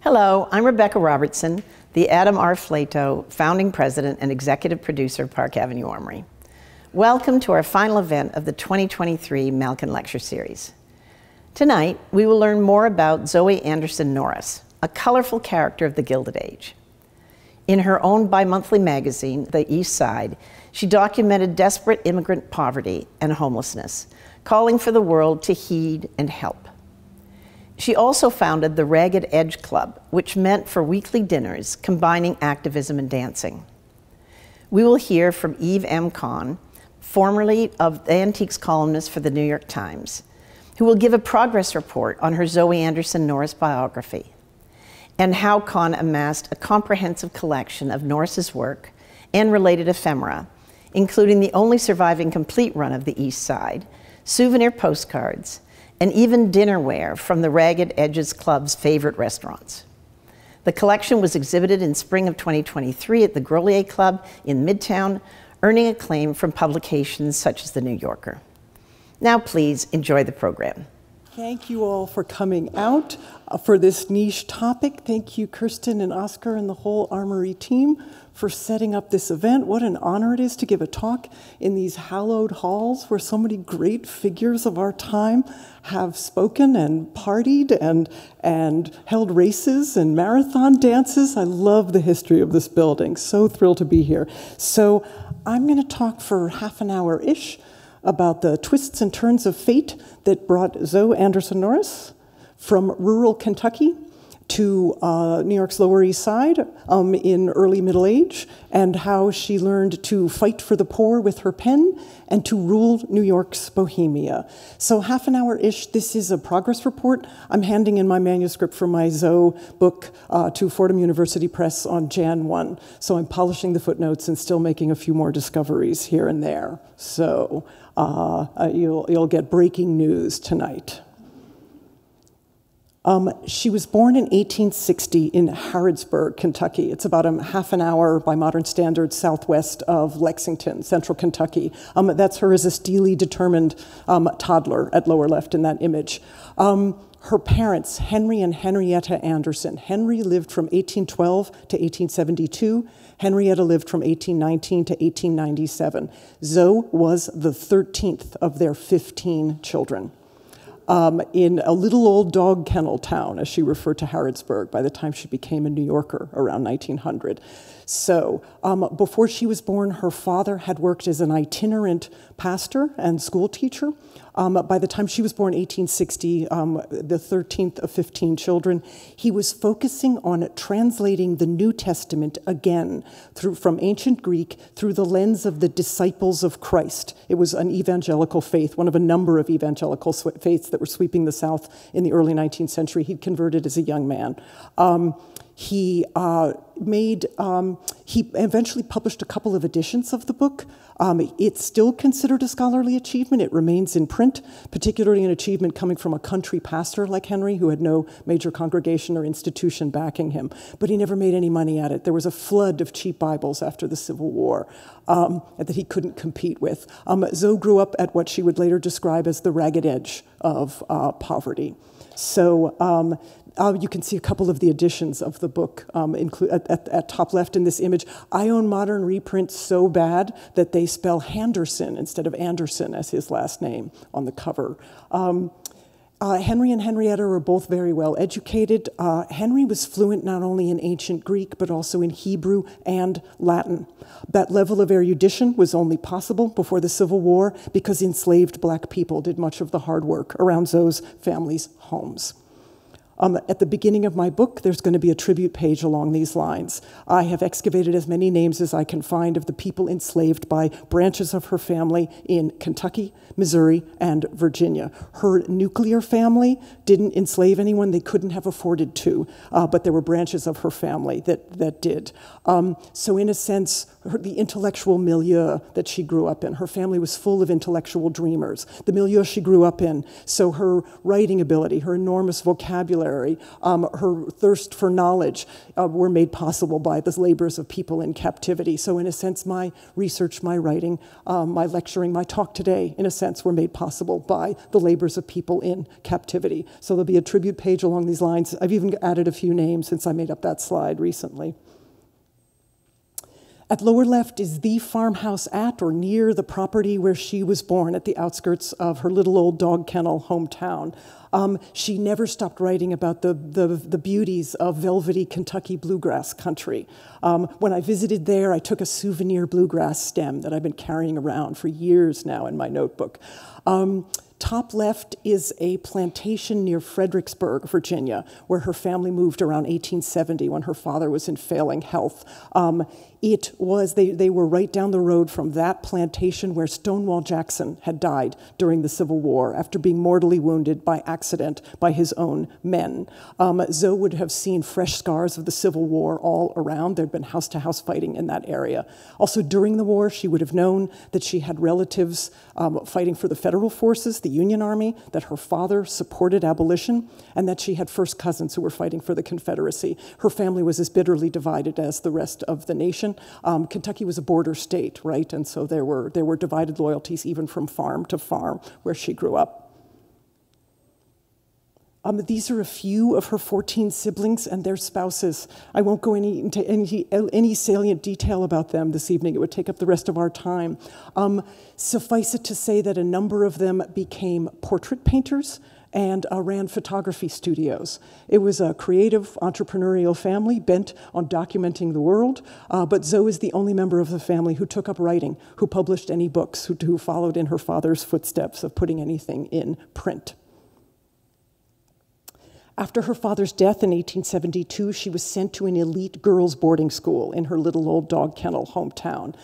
Hello, I'm Rebecca Robertson, the Adam R. Flato, founding president and executive producer of Park Avenue Armory. Welcome to our final event of the 2023 Malkin Lecture Series. Tonight, we will learn more about Zoe Anderson Norris, a colorful character of the Gilded Age. In her own bimonthly magazine, The East Side, she documented desperate immigrant poverty and homelessness, calling for the world to heed and help. She also founded the Ragged Edge Klub, which meant for weekly dinners combining activism and dancing. We will hear from Eve M. Kahn, formerly of the antiques columnist for the New York Times, who will give a progress report on her Zoe Anderson Norris biography, and how Kahn amassed a comprehensive collection of Norris's work and related ephemera, including the only surviving complete run of the East Side, souvenir postcards, and even dinnerware from the Ragged Edge Klub's favorite restaurants. The collection was exhibited in spring of 2023 at the Grolier Club in Midtown, earning acclaim from publications such as The New Yorker. Now please enjoy the program. Thank you all for coming out for this niche topic. Thank you, Kirsten and Oscar and the whole Armory team for setting up this event. What an honor it is to give a talk in these hallowed halls where so many great figures of our time have spoken and partied and held races and marathon dances. I love the history of this building. So thrilled to be here. So I'm going to talk for half an hour-ish about the twists and turns of fate that brought Zoe Anderson Norris from rural Kentucky to New York's Lower East Side in early middle age, and how she learned to fight for the poor with her pen and to rule New York's Bohemia. So half an hour-ish, this is a progress report. I'm handing in my manuscript for my Zoe book to Fordham University Press on Jan 1. So I'm polishing the footnotes and still making a few more discoveries here and there. So you'll get breaking news tonight. She was born in 1860 in Harrodsburg, Kentucky. It's about a half an hour by modern standards southwest of Lexington, central Kentucky. That's her as a steely, determined toddler at lower left in that image. Her parents, Henry and Henrietta Anderson. Henry lived from 1812 to 1872. Henrietta lived from 1819 to 1897. Zoe was the 13th of their 15 children. In a little old dog kennel town, as she referred to Harrodsburg, by the time she became a New Yorker around 1900. So before she was born, her father had worked as an itinerant pastor and school teacher. By the time she was born, 1860, the 13th of 15 children, he was focusing on translating the New Testament again from ancient Greek through the lens of the disciples of Christ. It was an evangelical faith, one of a number of evangelical faiths that were sweeping the South in the early 19th century. He'd converted as a young man. He eventually published a couple of editions of the book. It's still considered a scholarly achievement. It remains in print, particularly an achievement coming from a country pastor like Henry, who had no major congregation or institution backing him. But he never made any money at it. There was a flood of cheap Bibles after the Civil War that he couldn't compete with. Zoe grew up at what she would later describe as the ragged edge of poverty. So you can see a couple of the editions of the book at top left in this image. I own modern reprints so bad that they spell Henderson instead of Anderson as his last name on the cover. Henry and Henrietta were both very well educated. Henry was fluent not only in ancient Greek, but also in Hebrew and Latin. That level of erudition was only possible before the Civil War because enslaved black people did much of the hard work around Zoe's family's homes. At the beginning of my book, there's going to be a tribute page along these lines. I have excavated as many names as I can find of the people enslaved by branches of her family in Kentucky, Missouri, and Virginia. Her nuclear family didn't enslave anyone. They couldn't have afforded to, but there were branches of her family that did. So in a sense, the intellectual milieu that she grew up in. Her family was full of intellectual dreamers. The milieu she grew up in, so her writing ability, her enormous vocabulary, her thirst for knowledge were made possible by the labors of people in captivity. So in a sense, my research, my writing, my lecturing, my talk today, in a sense, were made possible by the labors of people in captivity. So there'll be a tribute page along these lines. I've even added a few names since I made up that slide recently. At lower left is the farmhouse at or near the property where she was born, at the outskirts of her little old dog kennel hometown. She never stopped writing about the beauties of velvety Kentucky bluegrass country. When I visited there, I took a souvenir bluegrass stem that I've been carrying around for years now in my notebook. Top left is a plantation near Fredericksburg, Virginia, where her family moved around 1870 when her father was in failing health. They were right down the road from that plantation where Stonewall Jackson had died during the Civil War after being mortally wounded by accident by his own men. Zoe would have seen fresh scars of the Civil War all around. There'd been house-to-house fighting in that area. Also, during the war, she would have known that she had relatives fighting for the federal forces, the Union Army, that her father supported abolition, and that she had first cousins who were fighting for the Confederacy. Her family was as bitterly divided as the rest of the nation. Kentucky was a border state, right? And so there were divided loyalties even from farm to farm where she grew up. These are a few of her 14 siblings and their spouses. I won't go into any salient detail about them this evening. It would take up the rest of our time. Suffice it to say that a number of them became portrait painters and ran photography studios. It was a creative, entrepreneurial family bent on documenting the world, but Zoe is the only member of the family who took up writing, who published any books, who followed in her father's footsteps of putting anything in print. After her father's death in 1872, she was sent to an elite girls' boarding school in her little old dog kennel hometown.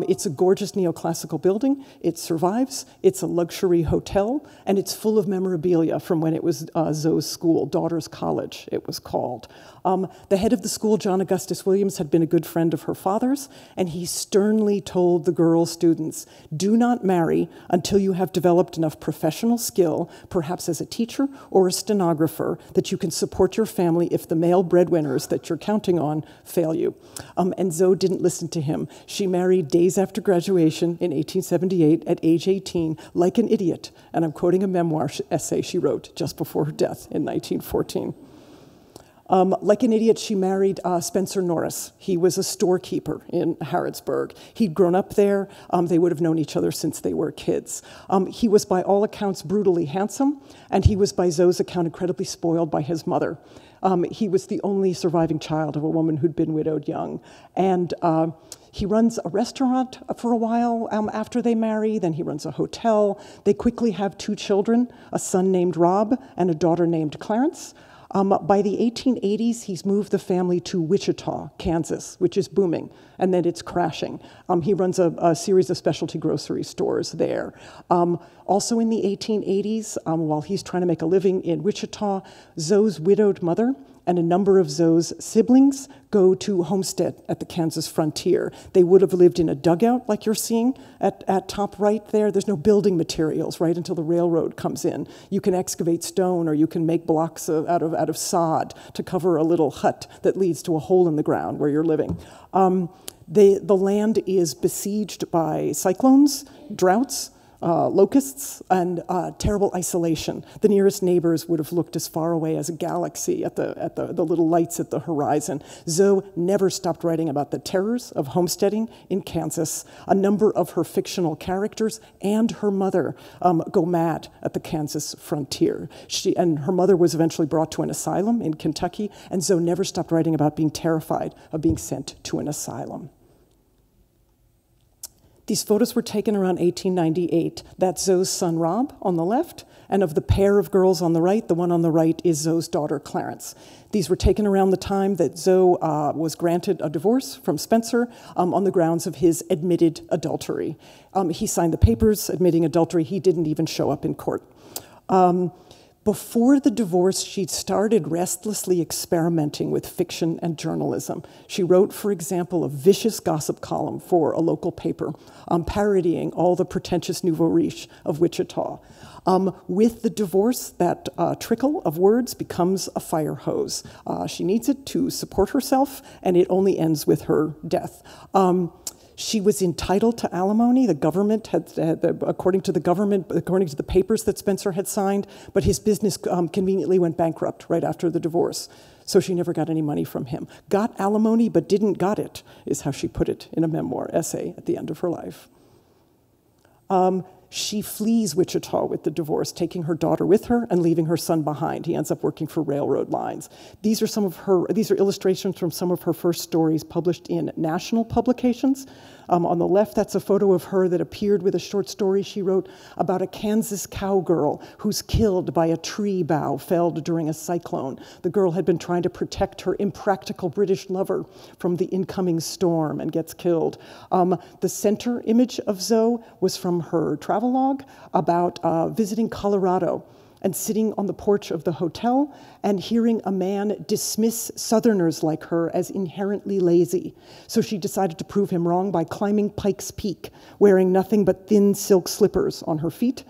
It's a gorgeous neoclassical building. It survives. It's a luxury hotel, and it's full of memorabilia from when it was Zoe's school, Daughters College, it was called. The head of the school, John Augustus Williams, had been a good friend of her father's, and he sternly told the girl students, do not marry until you have developed enough professional skill, perhaps as a teacher or a stenographer, that you can support your family if the male breadwinners that you're counting on fail you. And Zoe didn't listen to him. She married days after graduation in 1878 at age 18, like an idiot. And I'm quoting a memoir essay she wrote just before her death in 1914. Like an idiot, she married Spencer Norris. He was a storekeeper in Harrodsburg. He'd grown up there. They would have known each other since they were kids. He was, by all accounts, brutally handsome, and he was, by Zoe's account, incredibly spoiled by his mother. He was the only surviving child of a woman who'd been widowed young. And he runs a restaurant for a while after they marry, then he runs a hotel. They quickly have 2 children, a son named Rob and a daughter named Clarence. By the 1880s, he's moved the family to Wichita, Kansas, which is booming, and then it's crashing. He runs a series of specialty grocery stores there. Also in the 1880s, while he's trying to make a living in Wichita, Zoe's widowed mother and a number of Zoe's siblings go to homestead at the Kansas frontier. They would have lived in a dugout, like you're seeing at top right there. There's no building materials, right, until the railroad comes in. You can excavate stone, or you can make blocks out of sod to cover a little hut that leads to a hole in the ground where you're living. The land is besieged by cyclones, droughts, locusts, and terrible isolation. The nearest neighbors would have looked as far away as a galaxy at the little lights at the horizon. Zoe never stopped writing about the terrors of homesteading in Kansas. A number of her fictional characters and her mother go mad at the Kansas frontier. And her mother was eventually brought to an asylum in Kentucky, and Zoe never stopped writing about being terrified of being sent to an asylum. These photos were taken around 1898. That's Zoe's son, Rob, on the left, and of the pair of girls on the right, the one on the right is Zoe's daughter, Clarence. These were taken around the time that Zoe was granted a divorce from Spencer on the grounds of his admitted adultery. He signed the papers admitting adultery. He didn't even show up in court. Before the divorce, she'd started restlessly experimenting with fiction and journalism. She wrote, for example, a vicious gossip column for a local paper, parodying all the pretentious nouveau riche of Wichita. With the divorce, that trickle of words becomes a fire hose. She needs it to support herself, and it only ends with her death. She was entitled to alimony. The government had, according to the papers that Spencer had signed, but his business conveniently went bankrupt right after the divorce. So she never got any money from him. Got alimony, but didn't got it, is how she put it in a memoir essay at the end of her life. She flees Wichita with the divorce, taking her daughter with her and leaving her son behind. He ends up working for railroad lines. These are illustrations from some of her first stories published in national publications. On the left, that's a photo of her that appeared with a short story she wrote about a Kansas cowgirl who's killed by a tree bough felled during a cyclone. The girl had been trying to protect her impractical British lover from the incoming storm and gets killed. The center image of Zoe was from her travelogue about visiting Colorado and sitting on the porch of the hotel and hearing a man dismiss Southerners like her as inherently lazy. So she decided to prove him wrong by climbing Pikes Peak, wearing nothing but thin silk slippers on her feet,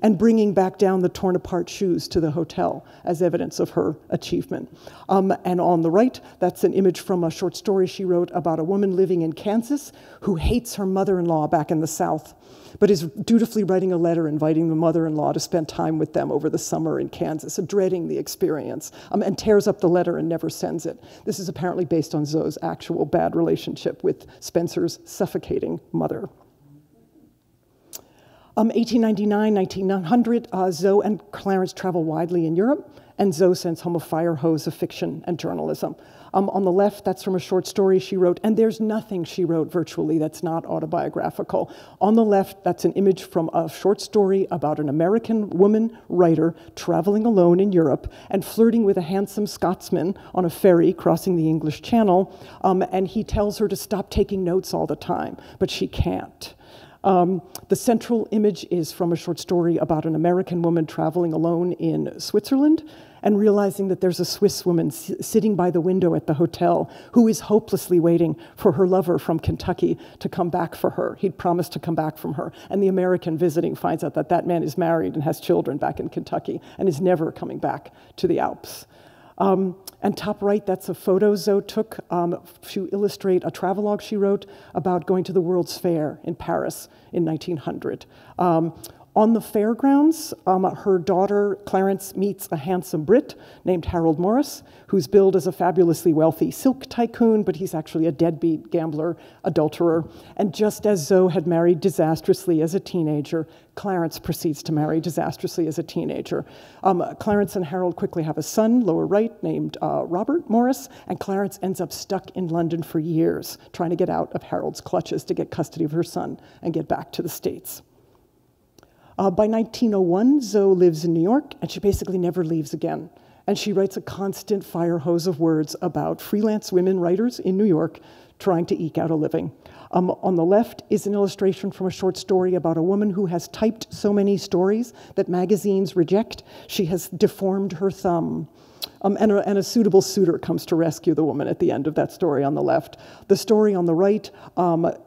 and bringing back down the torn apart shoes to the hotel as evidence of her achievement. And on the right, that's an image from a short story she wrote about a woman living in Kansas who hates her mother-in-law back in the South, but is dutifully writing a letter inviting the mother-in-law to spend time with them over the summer in Kansas, dreading the experience, and tears up the letter and never sends it. This is apparently based on Zoe's actual bad relationship with Spencer's suffocating mother. 1899, 1900, Zoe and Clarence travel widely in Europe, and Zoe sends home a fire hose of fiction and journalism. On the left, that's from a short story she wrote, and there's nothing she wrote virtually that's not autobiographical. On the left, that's an image from a short story about an American woman writer traveling alone in Europe and flirting with a handsome Scotsman on a ferry crossing the English Channel, and he tells her to stop taking notes all the time, but she can't. The central image is from a short story about an American woman traveling alone in Switzerland and realizing that there's a Swiss woman sitting by the window at the hotel who is hopelessly waiting for her lover from Kentucky to come back for her. He'd promised to come back from her. And the American visiting finds out that that man is married and has children back in Kentucky and is never coming back to the Alps. And top right, that's a photo Zoe took to illustrate a travelogue she wrote about going to the World's Fair in Paris in 1900. On the fairgrounds, her daughter Clarence meets a handsome Brit named Harold Morris, who's billed as a fabulously wealthy silk tycoon, but he's actually a deadbeat gambler, adulterer. And just as Zoe had married disastrously as a teenager, Clarence proceeds to marry disastrously as a teenager. Clarence and Harold quickly have a son, lower right, named Robert Morris, and Clarence ends up stuck in London for years, trying to get out of Harold's clutches to get custody of her son and get back to the States. By 1901, Zoe lives in New York, and she basically never leaves again. And she writes a constant fire hose of words about freelance women writers in New York trying to eke out a living. On the left is an illustration from a short story about a woman who has typed so many stories that magazines reject, she has deformed her thumb. And a suitable suitor comes to rescue the woman at the end of that story on the left. The story on the right,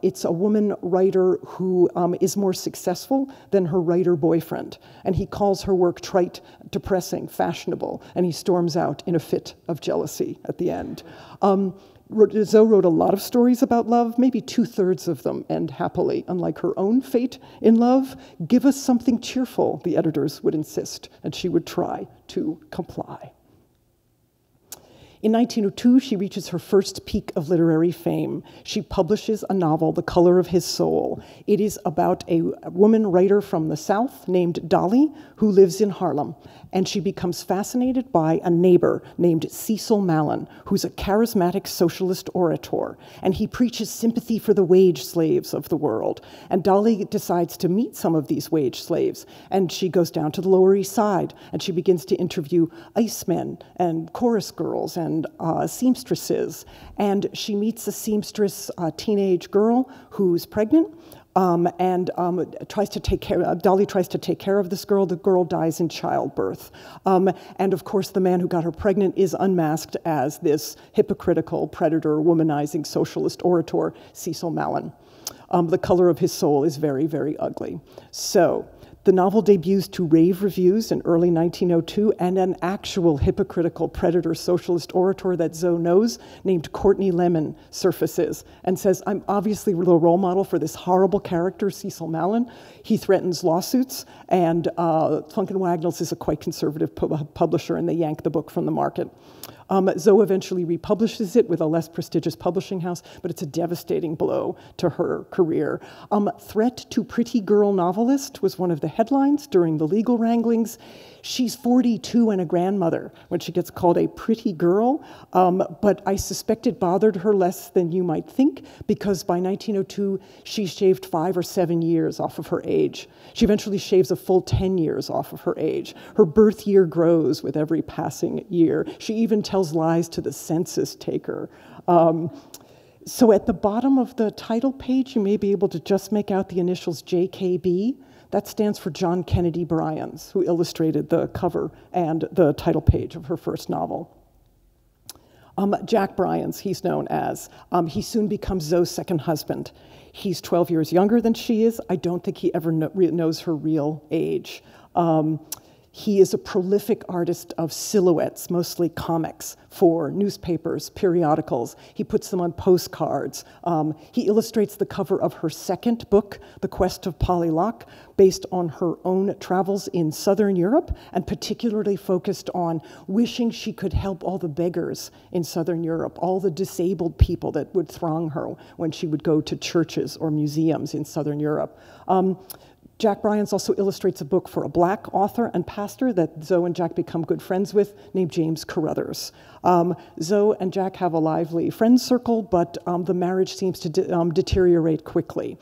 it's a woman writer who is more successful than her writer boyfriend. And he calls her work trite, depressing, fashionable, and he storms out in a fit of jealousy at the end. Zoe wrote a lot of stories about love, maybe 2/3 of them end happily. Unlike her own fate in love, give us something cheerful, the editors would insist, and she would try to comply. In 1902, she reaches her first peak of literary fame. She publishes a novel, The Color of His Soul. It is about a woman writer from the South named Dolly who lives in Harlem. And she becomes fascinated by a neighbor named Cecil Malkin, who's a charismatic socialist orator. And he preaches sympathy for the wage slaves of the world. And Dolly decides to meet some of these wage slaves. And she goes down to the Lower East Side, and she begins to interview icemen and chorus girls and seamstresses. And she meets a seamstress teenage girl who's pregnant. tries to take care. Dolly tries to take care of this girl. The girl dies in childbirth, and of course, the man who got her pregnant is unmasked as this hypocritical, predator, womanizing socialist orator, Cecil Malin. The color of his soul is very, very ugly. So, the novel debuts to rave reviews in early 1902, and an actual hypocritical predator socialist orator that Zoe knows, named Courtney Lemon, surfaces and says, I'm obviously the role model for this horrible character, Cecil Malin. He threatens lawsuits, and Plunk and Wagnalls is a quite conservative publisher, and they yank the book from the market. Zoe eventually republishes it with a less prestigious publishing house, but it's a devastating blow to her career. Threat to pretty girl novelist was one of the headlines during the legal wranglings. She's 42 and a grandmother when she gets called a pretty girl, but I suspect it bothered her less than you might think, because by 1902, she shaved 5 or 7 years off of her age. She eventually shaves a full 10 years off of her age. Her birth year grows with every passing year. She even tells lies to the census taker. So at the bottom of the title page, you may be able to just make out the initials JKB. That stands for John Kennedy Bryans, who illustrated the cover and the title page of her first novel. Jack Bryans, he's known as. He soon becomes Zoe's second husband. He's 12 years younger than she is. I don't think he ever knows her real age. He is a prolific artist of silhouettes, mostly comics, for newspapers, periodicals. He puts them on postcards. He illustrates the cover of her second book, The Quest of Polly Locke, based on her own travels in Southern Europe, and particularly focused on wishing she could help all the beggars in Southern Europe, all the disabled people that would throng her when she would go to churches or museums in Southern Europe. Jack Bryans also illustrates a book for a black author and pastor that Zoe and Jack become good friends with, named James Carruthers. Zoe and Jack have a lively friend circle, but the marriage seems to deteriorate quickly.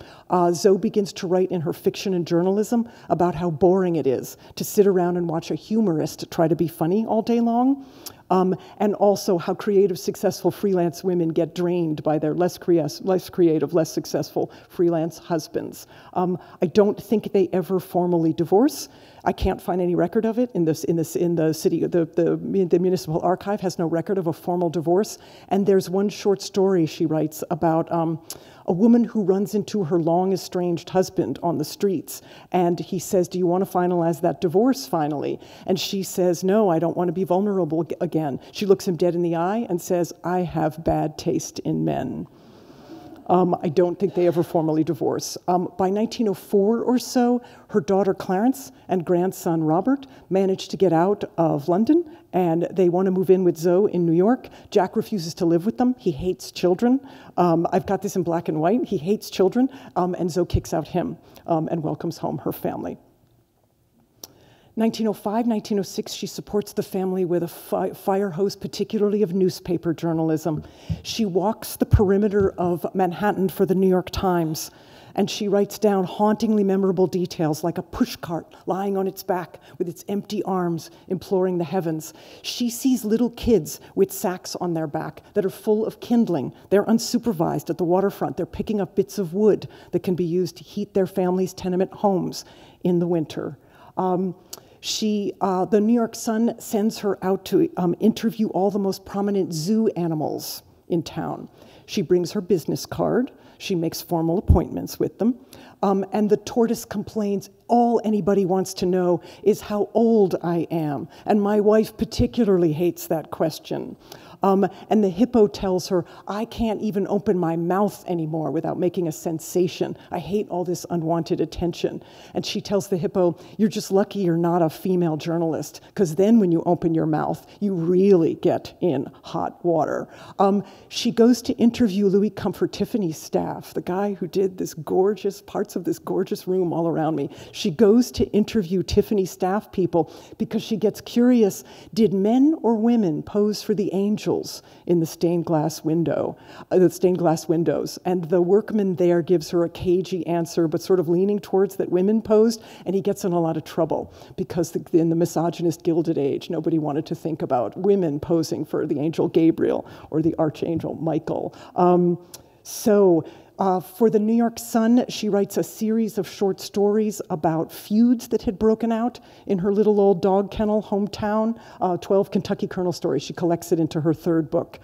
Zoe begins to write in her fiction and journalism about how boring it is to sit around and watch a humorist try to be funny all day long. And also how creative, successful freelance women get drained by their less creative, less successful freelance husbands. I don't think they ever formally divorce. I can't find any record of it in the city. The municipal archive has no record of a formal divorce. And there's one short story she writes about a woman who runs into her long estranged husband on the streets, and he says, do you want to finalize that divorce finally? And she says, no, I don't want to be vulnerable again. She looks him dead in the eye and says, I have bad taste in men. I don't think they ever formally divorce. By 1904 or so, her daughter Clarence and grandson Robert managed to get out of London, and they want to move in with Zoe in New York. Jack refuses to live with them. He hates children. I've got this in black and white. He hates children, and Zoe kicks out him and welcomes home her family. 1905, 1906, she supports the family with a fire hose, particularly of newspaper journalism. She walks the perimeter of Manhattan for the New York Times, and she writes down hauntingly memorable details like a pushcart lying on its back with its empty arms imploring the heavens. She sees little kids with sacks on their back that are full of kindling. They're unsupervised at the waterfront. They're picking up bits of wood that can be used to heat their families' tenement homes in the winter. The New York Sun sends her out to interview all the most prominent zoo animals in town. She brings her business card. She makes formal appointments with them. And the tortoise complains, all anybody wants to know is how old I am. And my wife particularly hates that question. And the hippo tells her, I can't even open my mouth anymore without making a sensation. I hate all this unwanted attention. And she tells the hippo, you're just lucky you're not a female journalist, because then when you open your mouth, you really get in hot water. She goes to interview Louis Comfort Tiffany's staff, the guy who did this gorgeous, parts of this gorgeous room all around me. She goes to interview Tiffany staff people because she gets curious, did men or women pose for the angels in the stained glass windows? And the workman there gives her a cagey answer, but sort of leaning towards that women posed, and he gets in a lot of trouble because in the misogynist Gilded Age, nobody wanted to think about women posing for the angel Gabriel or the archangel Michael. So For the New York Sun, she writes a series of short stories about feuds that had broken out in her little old dog kennel hometown, 12 Kentucky Colonel stories. She collects it into her third book.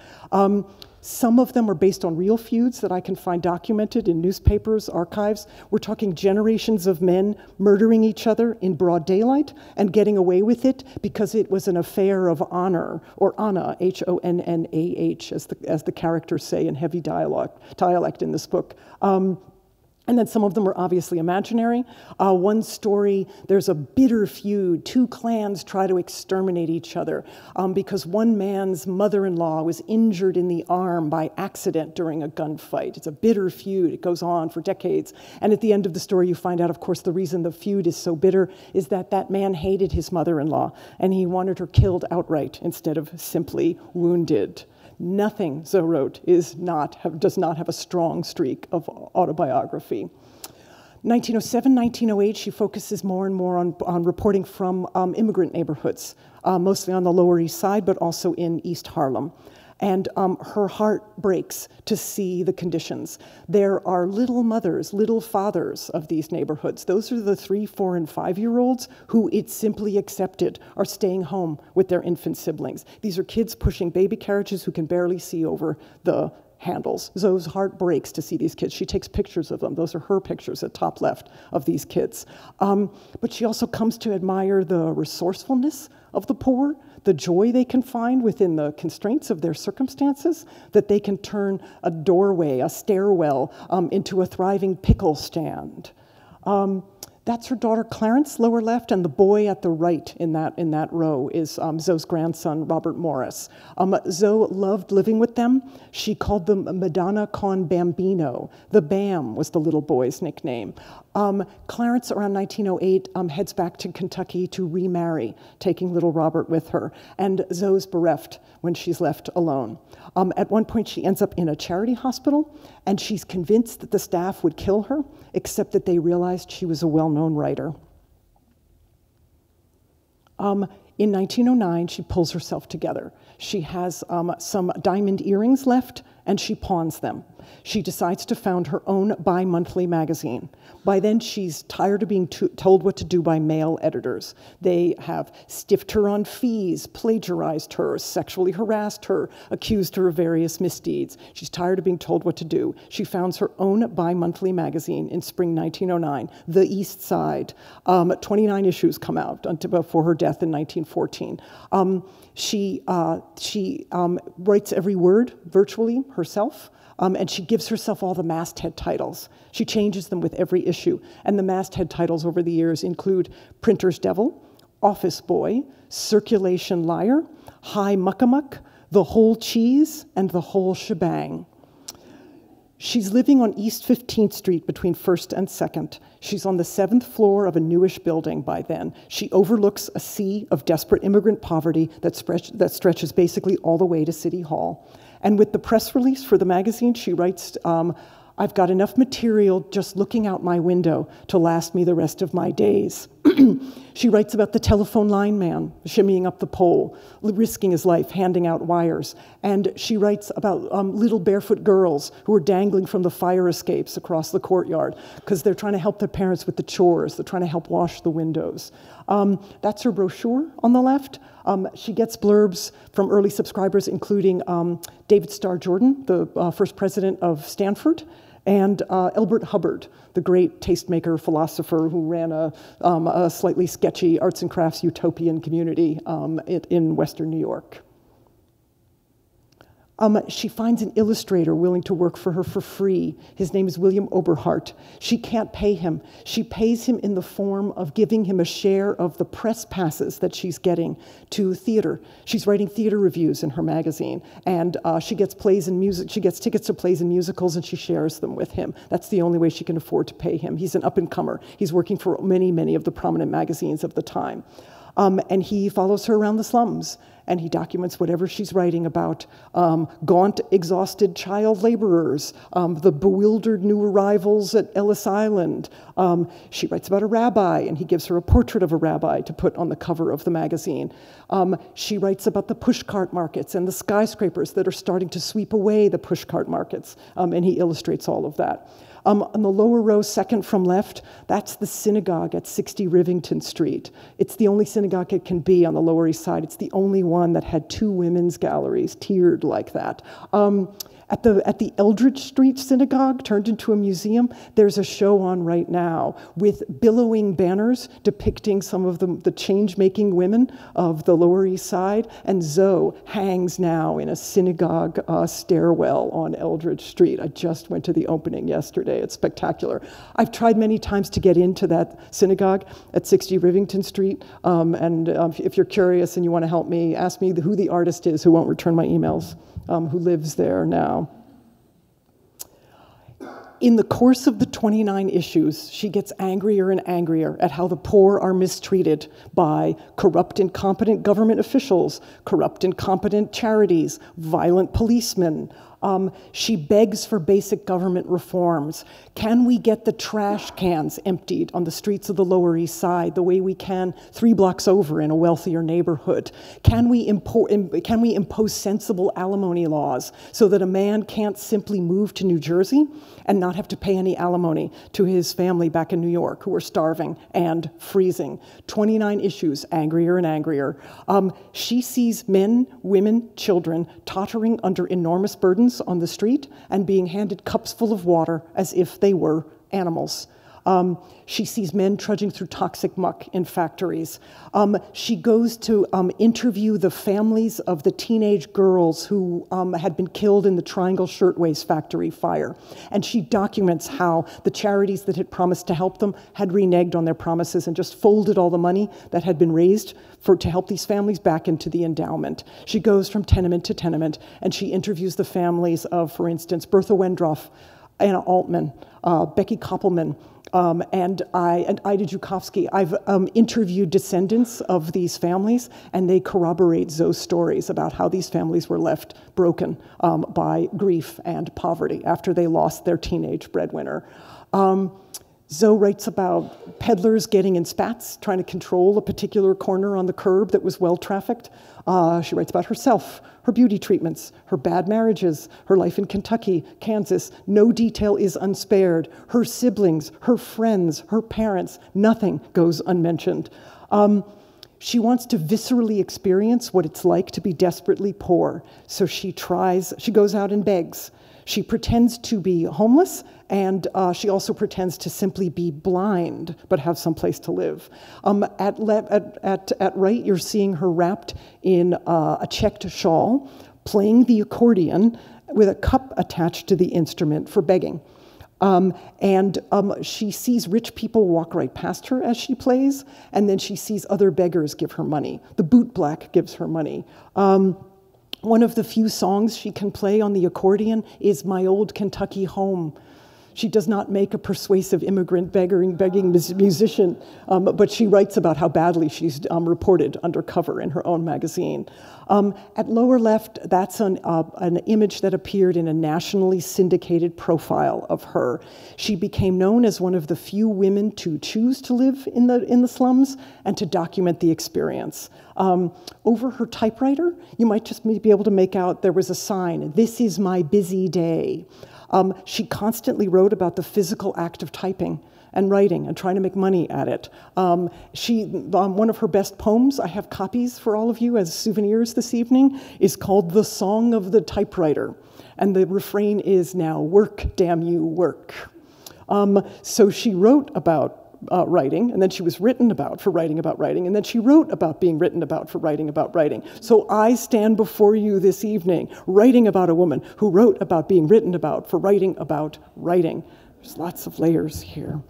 Some of them are based on real feuds that I can find documented in newspapers, archives. We're talking generations of men murdering each other in broad daylight and getting away with it because it was an affair of honor, or Anna, H-O-N-N-A-H, as the characters say in heavy dialect in this book. And then some of them are obviously imaginary. One story, there's a bitter feud. Two clans try to exterminate each other because one man's mother-in-law was injured in the arm by accident during a gunfight. It's a bitter feud. It goes on for decades. And at the end of the story, you find out, of course, the reason the feud is so bitter is that that man hated his mother-in-law, and he wanted her killed outright instead of simply wounded. Nothing, Zoe wrote, does not have a strong streak of autobiography. 1907, 1908, she focuses more and more on reporting from immigrant neighborhoods, mostly on the Lower East Side, but also in East Harlem. And her heart breaks to see the conditions. There are little mothers, little fathers of these neighborhoods. Those are the 3-, 4-, and 5-year-olds who it's simply accepted are staying home with their infant siblings. These are kids pushing baby carriages who can barely see over the handles. Zoe's heart breaks to see these kids. She takes pictures of them. Those are her pictures at top left of these kids. But she also comes to admire the resourcefulness of the poor, the joy they can find within the constraints of their circumstances, that they can turn a doorway, a stairwell, into a thriving pickle stand. That's her daughter Clarence, lower left, and the boy at the right in that row is Zoe's grandson, Robert Morris. Zoe loved living with them. She called them Madonna con Bambino. The Bam was the little boy's nickname. Clarence, around 1908, heads back to Kentucky to remarry, taking little Robert with her. And Zoe's bereft when she's left alone. At one point, she ends up in a charity hospital, and she's convinced that the staff would kill her, except that they realized she was a well-known writer. In 1909, she pulls herself together. She has some diamond earrings left, and she pawns them. She decides to found her own bi-monthly magazine. By then, she's tired of being told what to do by male editors. They have stiffed her on fees, plagiarized her, sexually harassed her, accused her of various misdeeds. She's tired of being told what to do. She founds her own bi-monthly magazine in spring 1909, The East Side. 29 issues come out before her death in 1914. She writes every word virtually herself. And she gives herself all the masthead titles. She changes them with every issue. And the masthead titles over the years include Printer's Devil, Office Boy, Circulation Liar, High Muckamuck, The Whole Cheese, and The Whole Shebang. She's living on East 15th Street between 1st and 2nd. She's on the 7th floor of a newish building by then. She overlooks a sea of desperate immigrant poverty that stretches basically all the way to City Hall. And with the press release for the magazine, she writes, I've got enough material just looking out my window to last me the rest of my days. She writes about the telephone line man shimmying up the pole, risking his life, handing out wires. And she writes about little barefoot girls who are dangling from the fire escapes across the courtyard because they're trying to help their parents with the chores. They're trying to help wash the windows. That's her brochure on the left. She gets blurbs from early subscribers, including David Starr Jordan, the first president of Stanford, and Elbert Hubbard, the great tastemaker philosopher who ran a slightly sketchy arts and crafts utopian community in Western New York. She finds an illustrator willing to work for her for free. His name is William Oberhart. She can't pay him. She pays him in the form of giving him a share of the press passes that she's getting to theater. She's writing theater reviews in her magazine, and she gets plays and music. She gets tickets to plays and musicals, and she shares them with him. That's the only way she can afford to pay him. He's an up-and-comer. He's working for many, many of the prominent magazines of the time. And he follows her around the slums, and he documents whatever she's writing about. Gaunt, exhausted child laborers, the bewildered new arrivals at Ellis Island. She writes about a rabbi, and he gives her a portrait of a rabbi to put on the cover of the magazine. She writes about the pushcart markets and the skyscrapers that are starting to sweep away the pushcart markets, and he illustrates all of that. On the lower row, second from left, that's the synagogue at 60 Rivington Street. It's the only synagogue it can be on the Lower East Side. It's the only one that had 2 women's galleries tiered like that. At the Eldridge Street Synagogue, turned into a museum, there's a show on right now with billowing banners depicting some of the change-making women of the Lower East Side, and Zoe hangs now in a synagogue stairwell on Eldridge Street. I just went to the opening yesterday. It's spectacular. I've tried many times to get into that synagogue at 60 Rivington Street, and if you're curious and you want to help me, ask me who the artist is who won't return my emails. Who lives there now. In the course of the 29 issues, she gets angrier and angrier at how the poor are mistreated by corrupt, incompetent government officials, corrupt, incompetent charities, violent policemen. She begs for basic government reforms. Can we get the trash cans emptied on the streets of the Lower East Side the way we can 3 blocks over in a wealthier neighborhood? Can we impose sensible alimony laws so that a man can't simply move to New Jersey and not have to pay any alimony to his family back in New York who are starving and freezing? 29 issues, angrier and angrier. She sees men, women, children tottering under enormous burdens on the street and being handed cups full of water as if they were animals. She sees men trudging through toxic muck in factories. She goes to interview the families of the teenage girls who had been killed in the Triangle Shirtwaist Factory fire. And she documents how the charities that had promised to help them had reneged on their promises and just folded all the money that had been raised to help these families back into the endowment. She goes from tenement to tenement, and she interviews the families of, for instance, Bertha Wendroff, Anna Altman, Becky Koppelman, and Ida Jukovsky. I've interviewed descendants of these families, and they corroborate Zoe's stories about how these families were left broken by grief and poverty after they lost their teenage breadwinner. Zoe writes about peddlers getting in spats, trying to control a particular corner on the curb that was well-trafficked. She writes about herself, her beauty treatments, her bad marriages, her life in Kentucky, Kansas. No detail is unspared. Her siblings, her friends, her parents, nothing goes unmentioned. She wants to viscerally experience what it's like to be desperately poor. So she goes out and begs. She pretends to be homeless, and she also pretends to simply be blind, but have some place to live. At right, you're seeing her wrapped in a checked shawl, playing the accordion with a cup attached to the instrument for begging. She sees rich people walk right past her as she plays, and then she sees other beggars give her money. The bootblack gives her money. One of the few songs she can play on the accordion is My Old Kentucky Home. She does not make a persuasive immigrant begging musician, but she writes about how badly she's reported undercover in her own magazine. At lower left, that's an image that appeared in a nationally syndicated profile of her. She became known as one of the few women to choose to live in the slums and to document the experience. Over her typewriter, you might just be able to make out there was a sign, "This is my busy day." She constantly wrote about the physical act of typing and writing and trying to make money at it. One of her best poems, I have copies for all of you as souvenirs this evening, is called The Song of the Typewriter. And the refrain is now, "Work, damn you, work." So she wrote about writing, and then she was written about for writing about writing, and then she wrote about being written about for writing about writing. So I stand before you this evening writing about a woman who wrote about being written about for writing about writing. There's lots of layers here.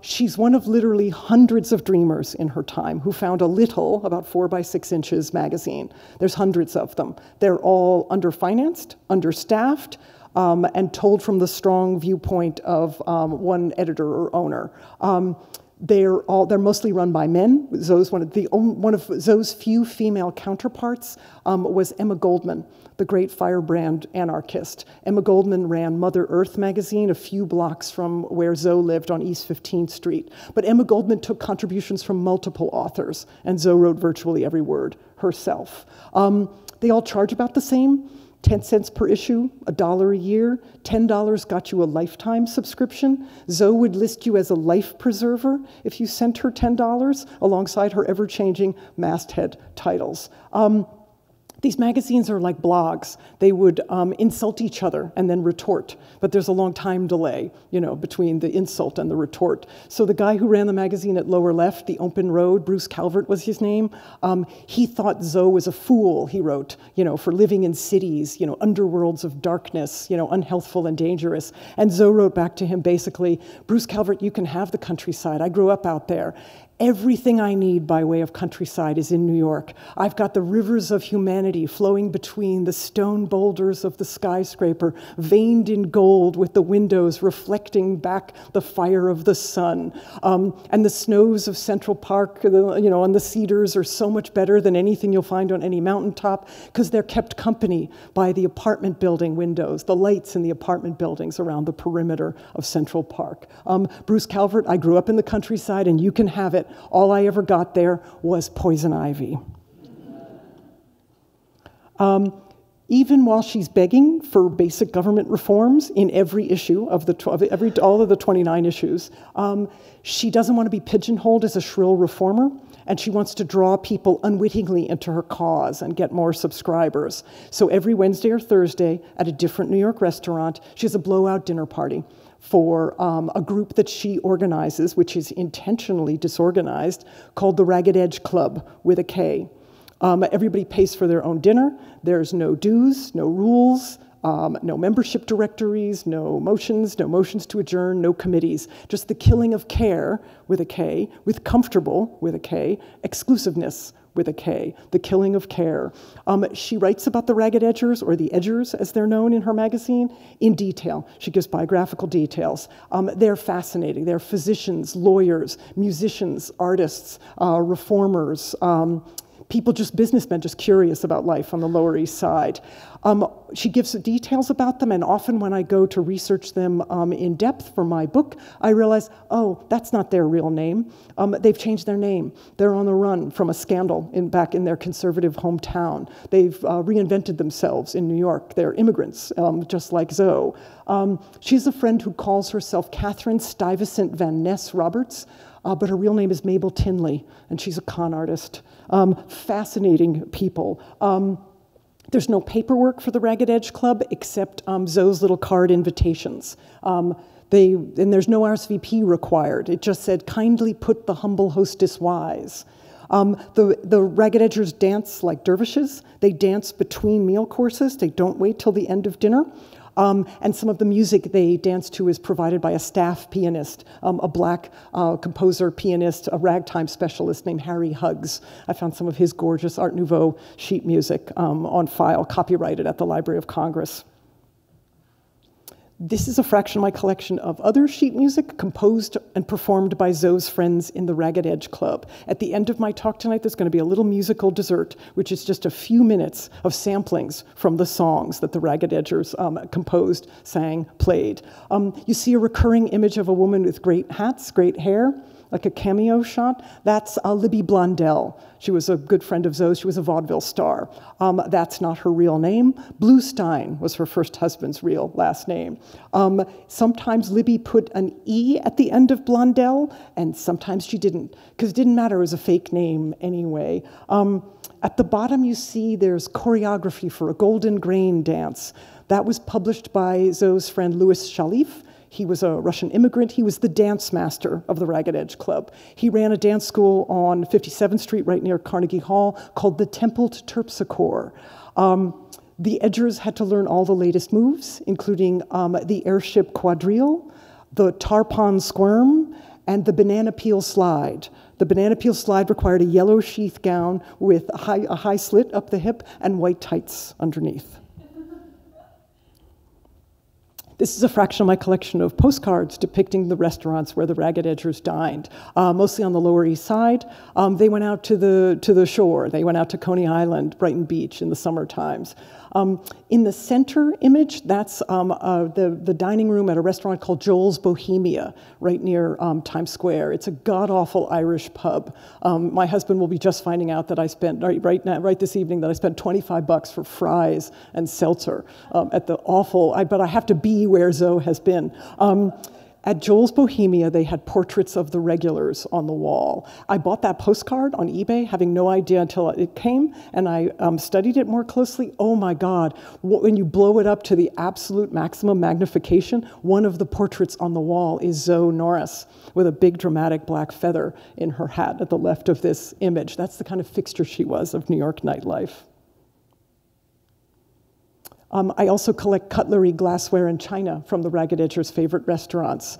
She's one of literally hundreds of dreamers in her time who found a little, about 4 by 6 inches magazine. There's hundreds of them. They're all underfinanced, understaffed, and told from the strong viewpoint of one editor or owner. They're mostly run by men. Zoe's one of Zoe's few female counterparts was Emma Goldman, the great firebrand anarchist. Emma Goldman ran Mother Earth magazine a few blocks from where Zoe lived on East 15th Street. But Emma Goldman took contributions from multiple authors, and Zoe wrote virtually every word herself. They all charge about the same. 10 cents per issue, $1 a year, $10 got you a lifetime subscription. Zoe would list you as a life preserver if you sent her $10 alongside her ever-changing masthead titles. These magazines are like blogs. They would insult each other and then retort, but there's a long time delay, between the insult and the retort. So the guy who ran the magazine at lower left, the Open Road, Bruce Calvert was his name, he thought Zoe was a fool, he wrote, for living in cities, underworlds of darkness, unhealthful and dangerous. And Zoe wrote back to him basically, Bruce Calvert, you can have the countryside. I grew up out there. Everything I need by way of countryside is in New York. I've got the rivers of humanity flowing between the stone boulders of the skyscraper, veined in gold with the windows reflecting back the fire of the sun. And the snows of Central Park, and the cedars are so much better than anything you'll find on any mountaintop because they're kept company by the apartment building windows, the lights in the apartment buildings around the perimeter of Central Park. Bruce Calvert, I grew up in the countryside and you can have it. All I ever got there was poison ivy. Even while she's begging for basic government reforms in every issue of all of the 29 issues, she doesn't want to be pigeonholed as a shrill reformer, and she wants to draw people unwittingly into her cause and get more subscribers. So every Wednesday or Thursday at a different New York restaurant, she has a blowout dinner party for a group that she organizes, which is intentionally disorganized, called the Ragged Edge Klub, with a K. Everybody pays for their own dinner. There's no dues, no rules, no membership directories, no motions to adjourn, no committees. Just the killing of care, with a K, with comfortable, with a K, exclusiveness, with a K, the killing of care. She writes about the Ragged Edgers, or the Edgers as they're known in her magazine, in detail. She gives biographical details. They're fascinating. They're physicians, lawyers, musicians, artists, reformers, people, just businessmen, just curious about life on the Lower East Side. She gives details about them, and often when I go to research them in depth for my book, I realize, oh, that's not their real name. They've changed their name. They're on the run from a scandal back in their conservative hometown. They've reinvented themselves in New York. They're immigrants, just like Zoe. She's a friend who calls herself Catherine Stuyvesant Van Ness Roberts, but her real name is Mabel Tinley, and she's a con artist. Fascinating people. There's no paperwork for the Ragged Edge Klub except Zoe's little card invitations. And there's no RSVP required. It just said, kindly put the humble hostess wise. The Ragged Edgers dance like dervishes. They dance between meal courses. They don't wait till the end of dinner. And some of the music they dance to is provided by a staff pianist, a black composer, pianist, a ragtime specialist named Harry Huggs. I found some of his gorgeous Art Nouveau sheet music on file, copyrighted at the Library of Congress. This is a fraction of my collection of other sheet music composed and performed by Zoe's friends in the Ragged Edge Klub. At the end of my talk tonight, there's going to be a little musical dessert, which is just a few minutes of samplings from the songs that the Ragged Edgers composed, sang, played. You see a recurring image of a woman with great hats, great hair, like a cameo shot. That's Libby Blondell. She was a good friend of Zoe's. She was a vaudeville star. That's not her real name. Bluestein was her first husband's real last name. Sometimes Libby put an E at the end of Blondell, and sometimes she didn't, because it didn't matter. It was a fake name anyway. At the bottom, you see there's choreography for a golden grain dance. That was published by Zoe's friend Louis Shalif. He was a Russian immigrant. He was the dance master of the Ragged Edge Klub. He ran a dance school on 57th Street right near Carnegie Hall called the Temple to Terpsichore. The Edgers had to learn all the latest moves, including the airship quadrille, the tarpon squirm, and the banana peel slide. The banana peel slide required a yellow sheath gown with a high slit up the hip and white tights underneath. This is a fraction of my collection of postcards depicting the restaurants where the Ragged Edgers dined, mostly on the Lower East Side. They went out to the shore. They went out to Coney Island, Brighton Beach in the summer times. In the center image, that's the dining room at a restaurant called Joel's Bohemia, right near Times Square. It's a god-awful Irish pub. My husband will be just finding out that I spent, right this evening, that I spent $25 for fries and seltzer at the awful, but I have to be where Zoe has been. At Joel's Bohemia, they had portraits of the regulars on the wall. I bought that postcard on eBay, having no idea until it came, and I studied it more closely. Oh my God, when you blow it up to the absolute maximum magnification, one of the portraits on the wall is Zoe Norris with a big dramatic black feather in her hat at the left of this image. That's the kind of fixture she was of New York nightlife. I also collect cutlery, glassware, and china from the Ragged Edgers' favorite restaurants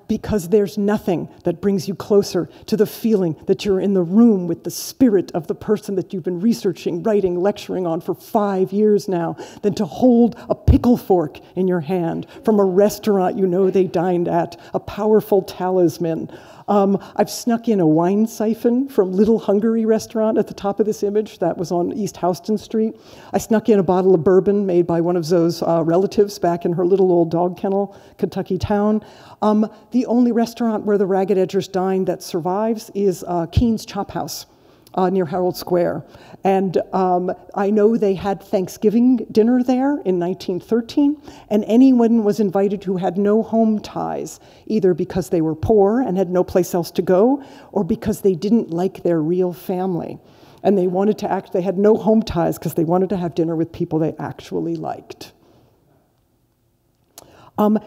because there's nothing that brings you closer to the feeling that you're in the room with the spirit of the person that you've been researching, writing, lecturing on for 5 years now than to hold a pickle fork in your hand from a restaurant you know they dined at, a powerful talisman. I've snuck in a wine siphon from Little Hungary restaurant at the top of this image. That was on East Houston Street. I snuck in a bottle of bourbon made by one of Zoe's relatives back in her little old dog kennel, Kentucky town. The only restaurant where the Ragged Edgers dined that survives is Keen's Chop House. Near Herald Square. And I know they had Thanksgiving dinner there in 1913, and anyone was invited who had no home ties, either because they were poor and had no place else to go, or because they didn't like their real family. And they wanted to they had no home ties because they wanted to have dinner with people they actually liked.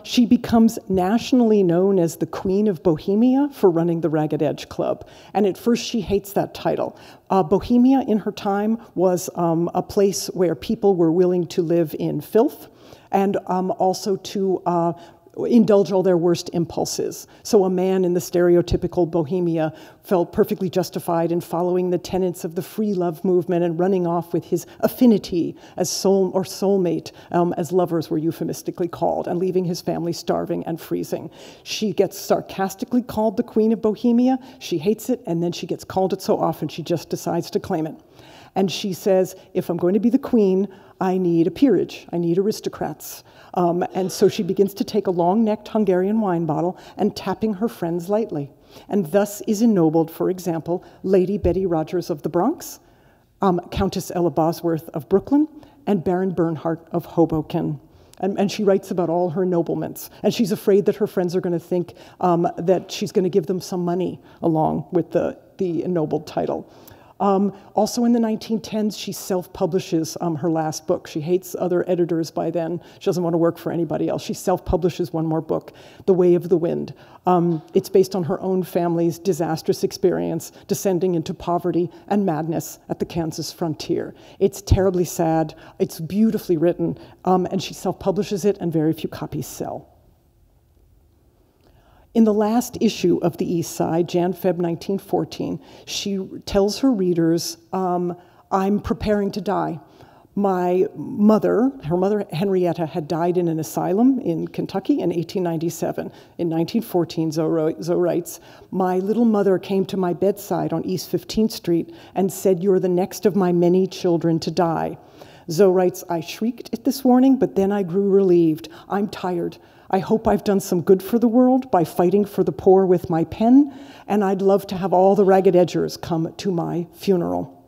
She becomes nationally known as the Queen of Bohemia for running the Ragged Edge Klub. And at first she hates that title. Bohemia in her time was a place where people were willing to live in filth and also to indulge all their worst impulses. So a man in the stereotypical Bohemia felt perfectly justified in following the tenets of the free love movement and running off with his affinity as soul or soulmate, as lovers were euphemistically called, and leaving his family starving and freezing. She gets sarcastically called the Queen of Bohemia. She hates it, and then she gets called it so often she just decides to claim it. And she says, if I'm going to be the queen, I need a peerage. I need aristocrats. And so she begins to take a long-necked Hungarian wine bottle and tapping her friends lightly. And thus is ennobled, for example, Lady Betty Rogers of the Bronx, Countess Ella Bosworth of Brooklyn, and Baron Bernhardt of Hoboken. And she writes about all her noblements. And she's afraid that her friends are going to think that she's going to give them some money along with the ennobled title. Also in the 1910s, she self-publishes her last book. She hates other editors by then. She doesn't want to work for anybody else. She self-publishes one more book, The Way of the Wind. It's based on her own family's disastrous experience descending into poverty and madness at the Kansas frontier. It's terribly sad. It's beautifully written, and she self-publishes it, and very few copies sell. In the last issue of The East Side, Jan-Feb 1914, she tells her readers, I'm preparing to die. Her mother Henrietta, had died in an asylum in Kentucky in 1897. In 1914, Zoe writes, my little mother came to my bedside on East 15th Street and said, you're the next of my many children to die. Zoe writes, I shrieked at this warning, but then I grew relieved. I'm tired. I hope I've done some good for the world by fighting for the poor with my pen, and I'd love to have all the Ragged Edgers come to my funeral.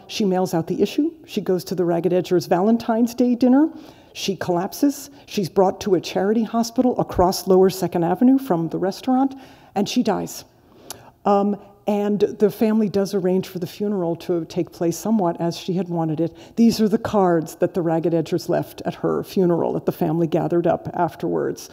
She mails out the issue. She goes to the Ragged Edgers' Valentine's Day dinner. She collapses. She's brought to a charity hospital across Lower 2nd Avenue from the restaurant, and she dies. And the family does arrange for the funeral to take place somewhat as she had wanted it. These are the cards that the Ragged Edgers left at her funeral that the family gathered up afterwards.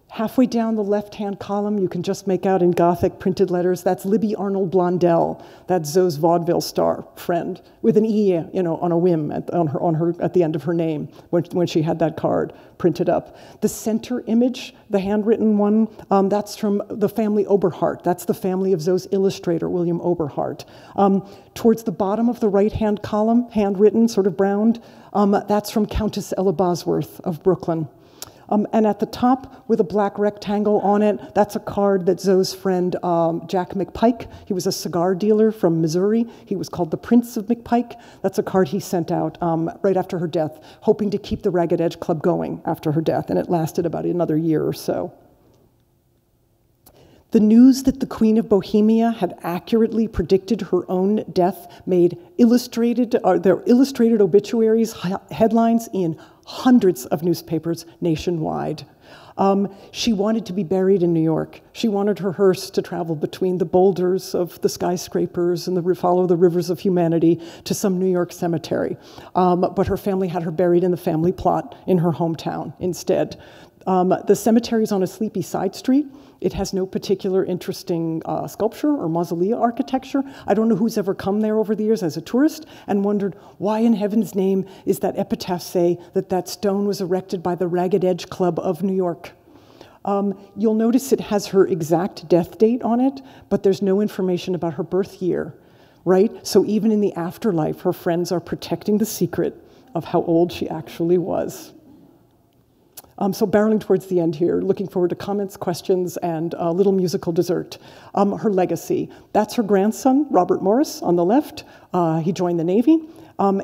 Halfway down the left-hand column, you can just make out in Gothic printed letters, that's Libby Arnold Blondell, that's Zoe's vaudeville star friend, with an E, on a whim at the end of her name when she had that card printed up. The center image, the handwritten one, that's from the family Oberhardt. That's the family of Zoe's illustrator, William Oberhardt. Towards the bottom of the right-hand column, handwritten, sort of browned, that's from Countess Ella Bosworth of Brooklyn. And at the top, with a black rectangle on it, that's a card that Zoe's friend Jack McPike, he was a cigar dealer from Missouri. He was called the Prince of McPike. That's a card he sent out right after her death, hoping to keep the Ragged Edge Klub going after her death, and it lasted about another year or so. The news that the Queen of Bohemia had accurately predicted her own death made their illustrated obituaries headlines in hundreds of newspapers nationwide. She wanted to be buried in New York. She wanted her hearse to travel between the boulders of the skyscrapers and follow the rivers of humanity to some New York cemetery. But her family had her buried in the family plot in her hometown instead. The cemetery is on a sleepy side street. It has no particular interesting sculpture or mausolea architecture. I don't know who's ever come there over the years as a tourist and wondered why in heaven's name is that epitaph say that that stone was erected by the Ragged Edge Klub of New York. You'll notice it has her exact death date on it, but there's no information about her birth year, right? So even in the afterlife, her friends are protecting the secret of how old she actually was. So barreling towards the end here, looking forward to comments, questions, and a little musical dessert. Her legacy. That's her grandson, Robert Morris, on the left. He joined the Navy.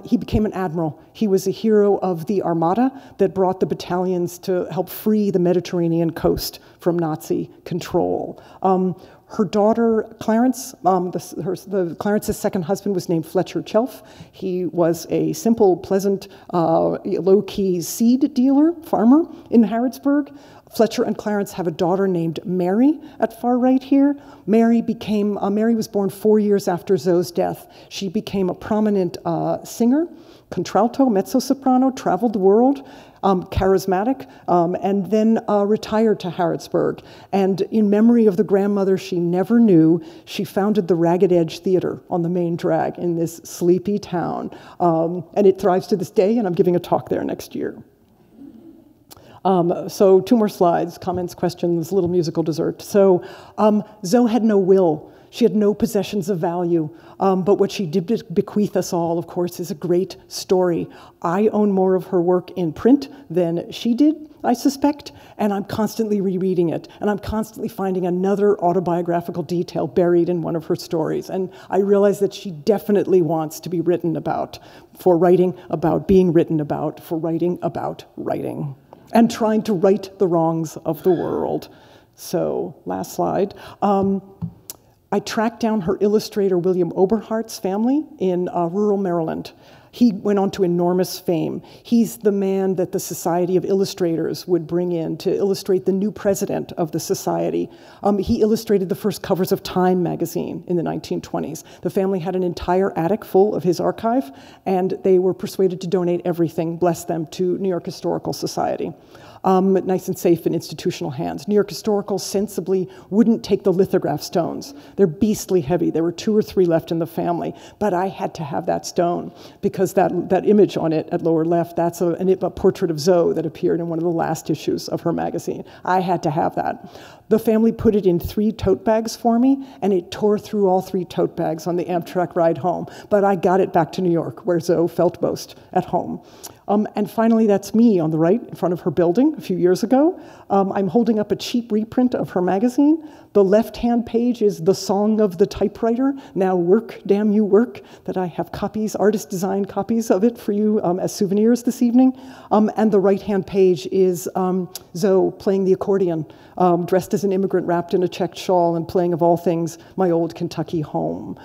He became an admiral. He was a hero of the Armada that brought the battalions to help free the Mediterranean coast from Nazi control. Her daughter, Clarence, Clarence's second husband was named Fletcher Chelf. He was a simple, pleasant, low-key seed dealer, farmer in Harrodsburg. Fletcher and Clarence have a daughter named Mary at far right here. Mary was born 4 years after Zoe's death. She became a prominent singer, contralto, mezzo-soprano, traveled the world, charismatic, and then retired to Harrodsburg. And in memory of the grandmother she never knew, she founded the Ragged Edge Theater on the main drag in this sleepy town. And it thrives to this day, and I'm giving a talk there next year. So 2 more slides, comments, questions, little musical dessert. So Zoe had no will. She had no possessions of value, but what she did bequeath us all, of course, is a great story. I own more of her work in print than she did, I suspect, and I'm constantly rereading it, and I'm constantly finding another autobiographical detail buried in one of her stories, and I realize that she definitely wants to be written about, for writing about being written about, for writing about writing, and trying to right the wrongs of the world. So, last slide. I tracked down her illustrator, William Oberhart's family in rural Maryland. He went on to enormous fame. He's the man that the Society of Illustrators would bring in to illustrate the new president of the society. He illustrated the first covers of Time magazine in the 1920s. The family had an entire attic full of his archive, and they were persuaded to donate everything, bless them, to New York Historical Society. Nice and safe in institutional hands. New York Historical sensibly wouldn't take the lithograph stones. They're beastly heavy. There were 2 or 3 left in the family, but I had to have that stone because that image on it at lower left, that's a portrait of Zoe that appeared in one of the last issues of her magazine. I had to have that. The family put it in 3 tote bags for me, and it tore through all 3 tote bags on the Amtrak ride home, but I got it back to New York, where Zoe felt most at home. And finally, that's me on the right in front of her building a few years ago. I'm holding up a cheap reprint of her magazine. The left-hand page is The Song of the Typewriter, Now Work, Damn You Work, that I have copies, artist-designed copies of it for you as souvenirs this evening. And the right-hand page is Zoe playing the accordion, dressed as an immigrant wrapped in a checked shawl and playing, of all things, My Old Kentucky Home.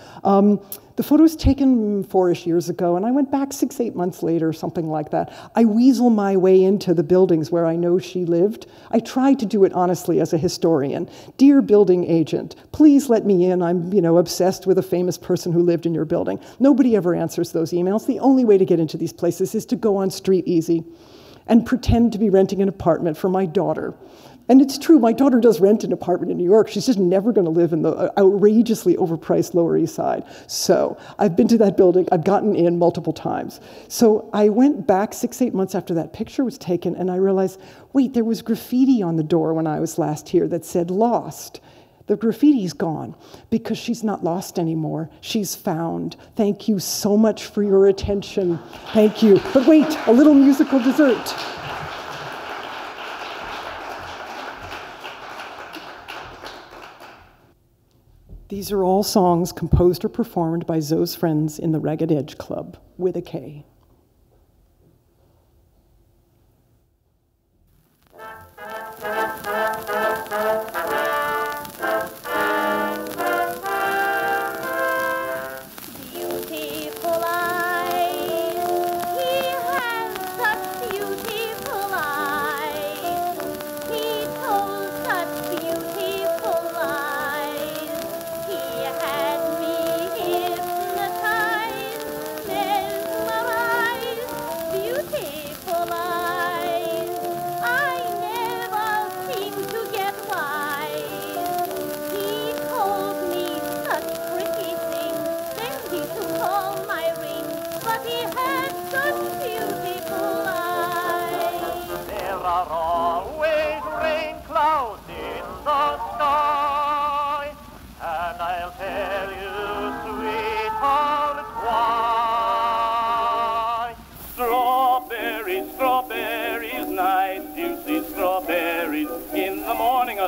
The photo was taken 4-ish years ago, and I went back 6, 8 months later, something like that. I weasel my way into the buildings where I know she lived. I tried to do it honestly as a historian. Dear building agent, please let me in. I'm, obsessed with a famous person who lived in your building. Nobody ever answers those emails. The only way to get into these places is to go on Street Easy and pretend to be renting an apartment for my daughter. And it's true, my daughter does rent an apartment in New York. She's just never going to live in the outrageously overpriced Lower East Side. So I've been to that building. I've gotten in multiple times. So I went back 6, 8 months after that picture was taken, and I realized, wait, there was graffiti on the door when I was last here that said lost. The graffiti's gone because she's not lost anymore. She's found. Thank you so much for your attention. Thank you. But wait, a little musical dessert. These are all songs composed or performed by Zoe's friends in the Ragged Edge Klub, with a K.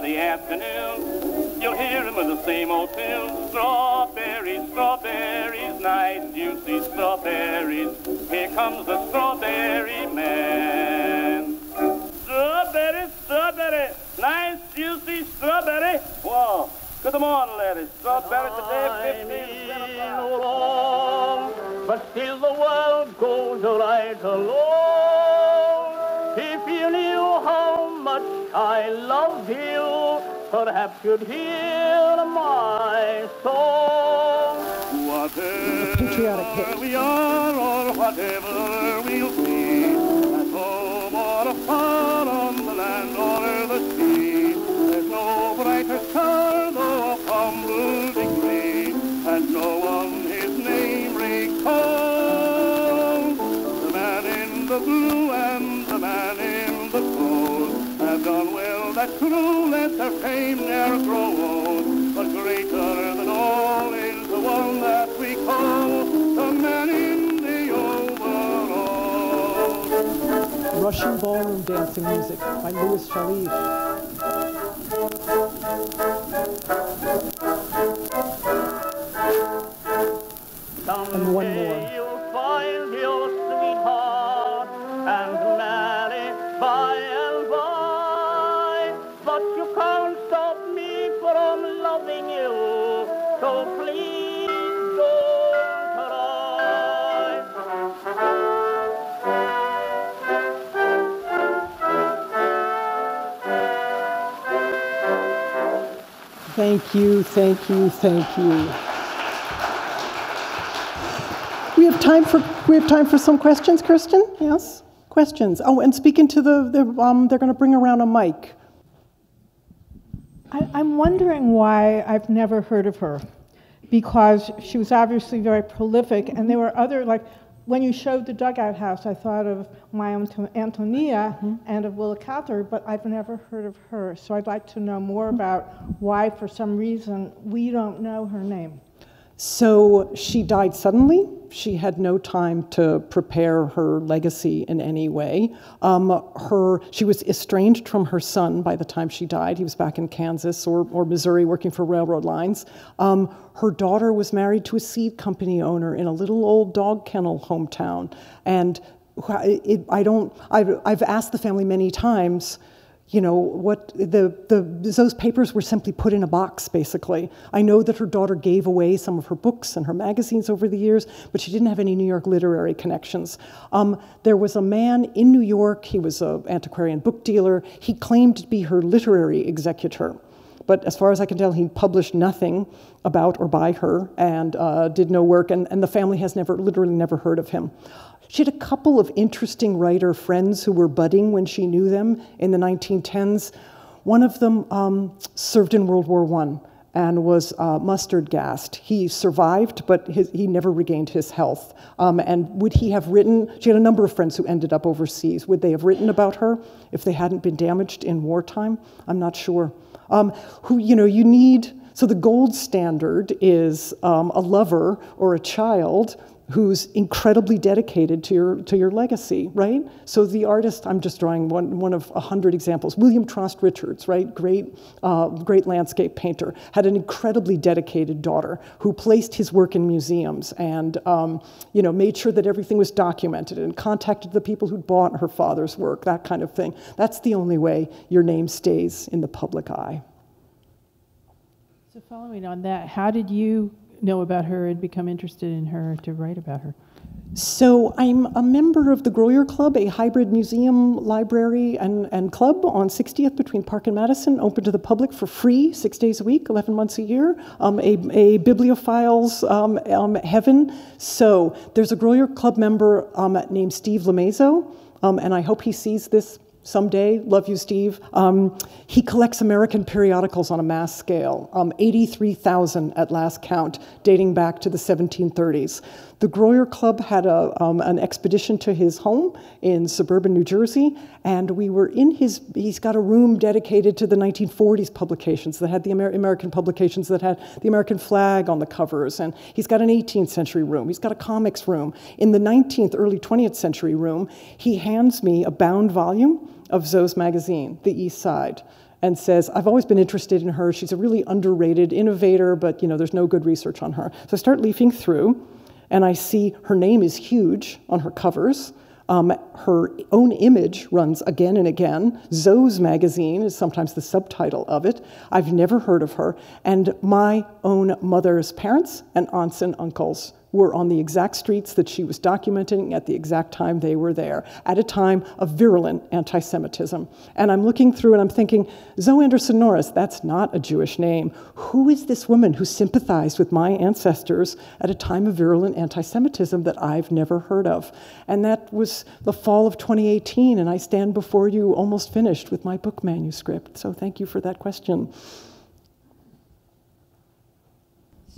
Afternoon, you'll hear him with the same old tune. Strawberries, strawberries, nice juicy strawberries. Here comes the strawberry man. Strawberry, strawberry, nice juicy strawberry. Whoa, good morning, ladies. Strawberry today, 15 cents along, but still the world goes right along. If you knew how much I love you, perhaps you'd hear my song. Whatever we are or whatever we'll be, at home or afar on the land or the sea, there's no brighter star though of humble degree, and no one his name recalls. The man in the blue and the man in the gold have done well that crew, let their fame ne'er grow old. But greater than all is the one that we call the man in the overalls. Russian ballroom dancing music by Louis Sharif. And one more. You'll find your sweetheart and marry by and by, but you can't stop me from loving you, so please don't cry. Thank you, thank you, thank you. We have time for some questions, Kirsten? Yes? Questions. Oh, and speaking to they're going to bring around a mic. I'm wondering why I've never heard of her, because she was obviously very prolific, and there were other, like, when you showed the Dugout House, I thought of my Antonia and of Willa Cather, but I've never heard of her. So I'd like to know more about why, for some reason, we don't know her name. So she died suddenly. She had no time to prepare her legacy in any way. She was estranged from her son by the time she died. He was back in Kansas or Missouri working for railroad lines. Her daughter was married to a seed company owner in a little old dog kennel hometown. And I've asked the family many times, you know, what those papers were simply put in a box, basically. I know that her daughter gave away some of her books and her magazines over the years, but she didn't have any New York literary connections. There was a man in New York, he was an antiquarian book dealer, he claimed to be her literary executor. But as far as I can tell, he published nothing about or by her and did no work, and the family has literally never heard of him. She had a couple of interesting writer friends who were budding when she knew them in the 1910s. One of them served in World War I and was mustard gassed. He survived, but he never regained his health. And would he have written, she had a number of friends who ended up overseas. Would they have written about her if they hadn't been damaged in wartime? I'm not sure. You need So the gold standard is a lover or a child who's incredibly dedicated to your legacy, right? So the artist, I'm just drawing one of 100 examples. William Trost Richards, right? Great landscape painter, had an incredibly dedicated daughter who placed his work in museums and made sure that everything was documented and contacted the people who'd bought her father's work, that kind of thing. That's the only way your name stays in the public eye. So following on that, how did you know about her and become interested in her to write about her? So I'm a member of the Groyer Club, a hybrid museum, library, and club on 60th between Park and Madison, open to the public for free, 6 days a week, 11 months a year, a bibliophile's heaven. So there's a Groyer Club member named Steve Lamezzo, and I hope he sees this someday. Love you, Steve. He collects American periodicals on a mass scale, 83,000 at last count, dating back to the 1730s. The Groyer Club had an expedition to his home in suburban New Jersey, and we were in he's got a room dedicated to the 1940s publications that had the American publications that had the American flag on the covers, and he's got an 18th century room, he's got a comics room. In the 19th, early 20th century room, he hands me a bound volume of Zoe's magazine, The East Side, and says, I've always been interested in her, she's a really underrated innovator, but there's no good research on her. So I start leafing through, and I see her name is huge on her covers. Her own image runs again and again. Zoe's magazine is sometimes the subtitle of it. I've never heard of her. And my own mother's parents and aunts and uncles were on the exact streets that she was documenting at the exact time they were there, at a time of virulent anti-Semitism. And I'm looking through and I'm thinking, Zoe Anderson Norris, that's not a Jewish name. Who is this woman who sympathized with my ancestors at a time of virulent anti-Semitism that I've never heard of? And that was the fall of 2018, and I stand before you almost finished with my book manuscript. So thank you for that question.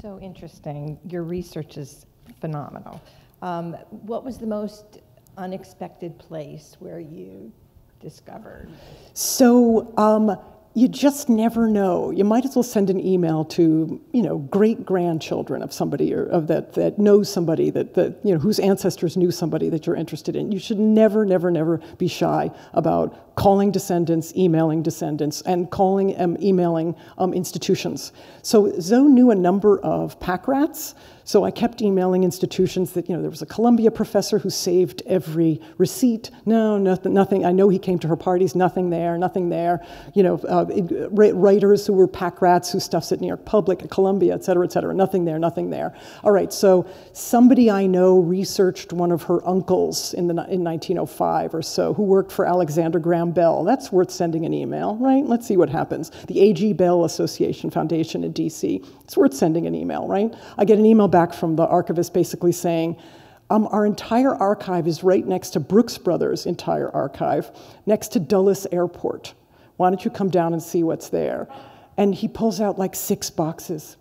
So interesting. Your research is phenomenal. What was the most unexpected place where you discovered? So you just never know. You might as well send an email to, great-grandchildren of somebody or of that knows somebody that whose ancestors knew somebody that you're interested in. You should never, never, never be shy about calling descendants, emailing descendants, and emailing institutions. So Zoe knew a number of pack rats. So I kept emailing institutions that, there was a Columbia professor who saved every receipt. No, nothing. I know he came to her parties. Nothing there, nothing there. Writers who were pack rats who stuffs at New York Public, at Columbia, et cetera, et cetera. Nothing there, nothing there. All right, so somebody I know researched one of her uncles in 1905 or so who worked for Alexander Graham Bell. That's worth sending an email, right? Let's see what happens. The A.G. Bell Association Foundation in D.C. It's worth sending an email, right? I get an email back from the archivist basically saying, our entire archive is right next to Brooks Brothers' entire archive, next to Dulles Airport. Why don't you come down and see what's there? And he pulls out like 6 boxes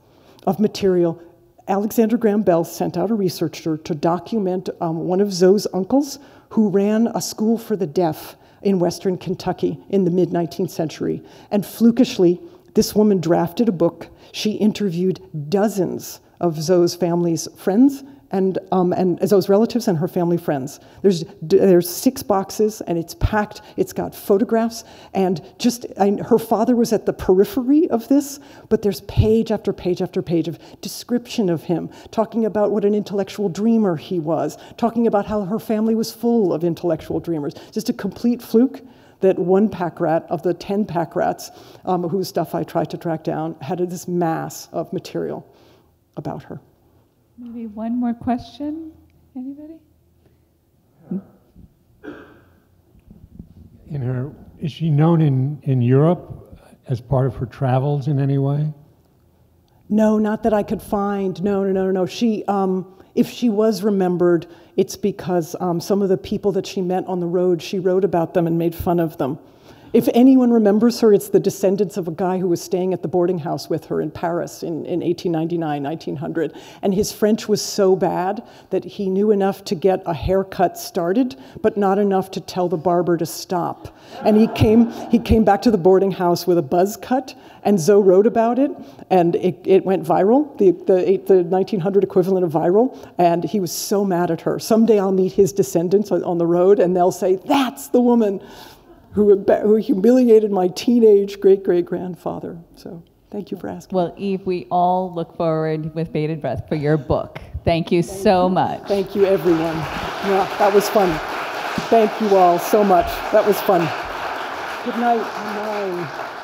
of material. Alexander Graham Bell sent out a researcher to document one of Zoe's uncles who ran a school for the deaf in Western Kentucky in the mid-19th century. And flukishly, this woman drafted a book. She interviewed dozens of Zoe's family's friends and Zoe's relatives and her family friends. There's 6 boxes, and it's packed. It's got photographs, and her father was at the periphery of this, but there's page after page after page of description of him, talking about what an intellectual dreamer he was, talking about how her family was full of intellectual dreamers. Just a complete fluke that one pack rat of the 10 pack rats whose stuff I tried to track down had this mass of material about her. Maybe one more question, anybody? Is she known in Europe as part of her travels in any way? No, not that I could find. No. She, if she was remembered, it's because some of the people that she met on the road, she wrote about them and made fun of them. If anyone remembers her, it's the descendants of a guy who was staying at the boarding house with her in Paris in 1899, 1900. And his French was so bad that he knew enough to get a haircut started, but not enough to tell the barber to stop. And he came back to the boarding house with a buzz cut, and Zoe wrote about it, and it went viral, the 1900 equivalent of viral, and he was so mad at her. Someday I'll meet his descendants on the road, and they'll say, that's the woman who humiliated my teenage great-great-grandfather. So thank you for asking. Well, Eve, we all look forward with bated breath for your book. Thank you so much. Thank you, everyone. Yeah, that was fun. Thank you all so much. That was fun. Good night. Good night.